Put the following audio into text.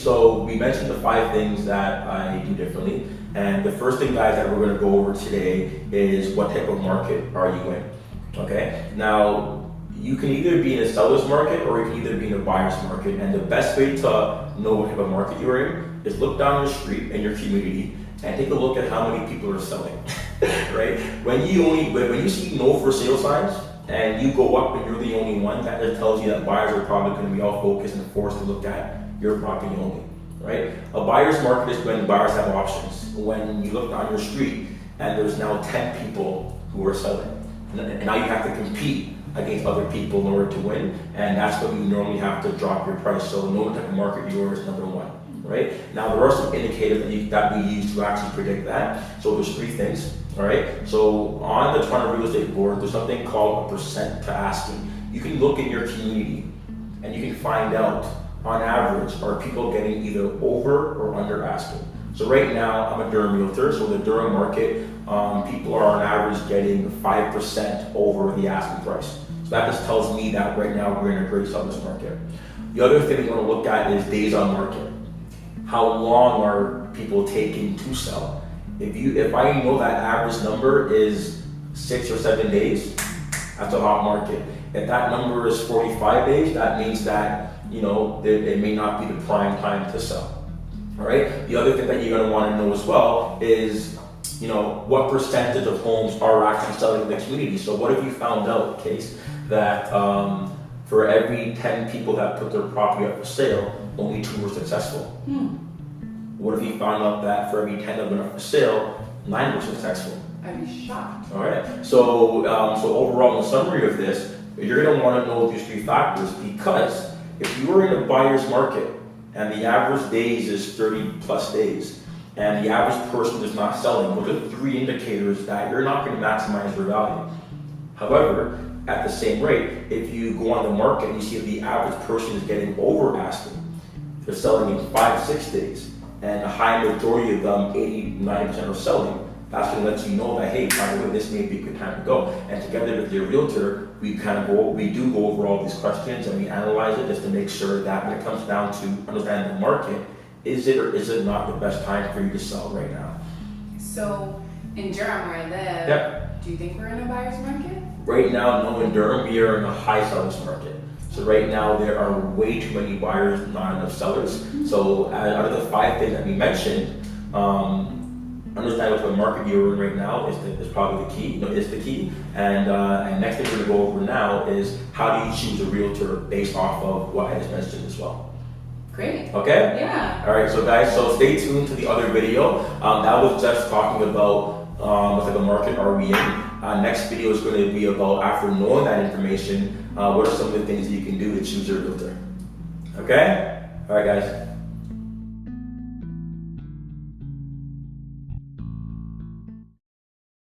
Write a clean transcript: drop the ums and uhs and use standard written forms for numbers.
So we mentioned the 5 things that I do differently. And the first thing, guys, that we're going to go over today is what type of market are you in, okay? Now, you can either be in a seller's market or you can either be in a buyer's market. And the best way to know what type of market you're in is look down the street in your community and take a look at how many people are selling, right? When you see no for sale signs and you go up and you're the only one, that just tells you that buyers are probably going to be all focused and forced to look at your property only, right? A buyer's market is when buyers have options. When you look down your street and there's now 10 people who are selling, and now you have to compete against other people in order to win, and that's when you normally have to drop your price. So know what type of market you are is number 1, right? Now there are some indicators that we use to actually predict that. So there's 3 things, all right? So on the Toronto Real Estate Board, there's something called a percent to asking. You can look in your community and you can find out, on average, are people getting either over or under asking. So right now, I'm a Durham realtor, so the Durham market, people are on average getting 5% over the asking price. So that just tells me that right now we're in a great seller's market. The other thing we want to look at is days on market. How long are people taking to sell? If I know that average number is 6 or 7 days, that's a hot market. If that number is 45 days, that means that it may not be the prime time to sell. All right. The other thing that you're going to want to know as well is, what percentage of homes are actually selling in the community. So what if you found out, Case, that for every 10 people that put their property up for sale, only 2 were successful? What if you found out that for every 10 that went up for sale, 9 were successful? I'd be shocked. All right. So overall, in summary of this, you're going to want to know these 3 factors, because if you are in a buyer's market and the average days is 30 plus days, and the average person is not selling, those are 3 indicators that you're not going to maximize your value. However, at the same rate, if you go on the market and you see that the average person is getting over asking, they're selling in 5-6 days, and a high majority of them, 80-90% are selling, that's going to let you know that, hey, by the way, this may be a good time to go. And together with your realtor, we do go over all these questions and we analyze it just to make sure that when it comes down to understanding the market, is it or is it not the best time for you to sell right now? So in Durham, where I live, Yep. Do you think we're in a buyer's market? Right now, no, in Durham, we are in a high seller's market. So right now, there are way too many buyers, not enough sellers. So out of the 5 things that we mentioned, understand what the market you're in right now is probably the key, is the key. And next thing we're gonna go over now is how do you choose a realtor based off of what I just mentioned as well. Great. Okay? Yeah. All right, so guys, stay tuned to the other video. That was just talking about what type of market are we in. Next video is going to be about, after knowing that information, what are some of the things that you can do to choose your realtor. Okay? All right, guys.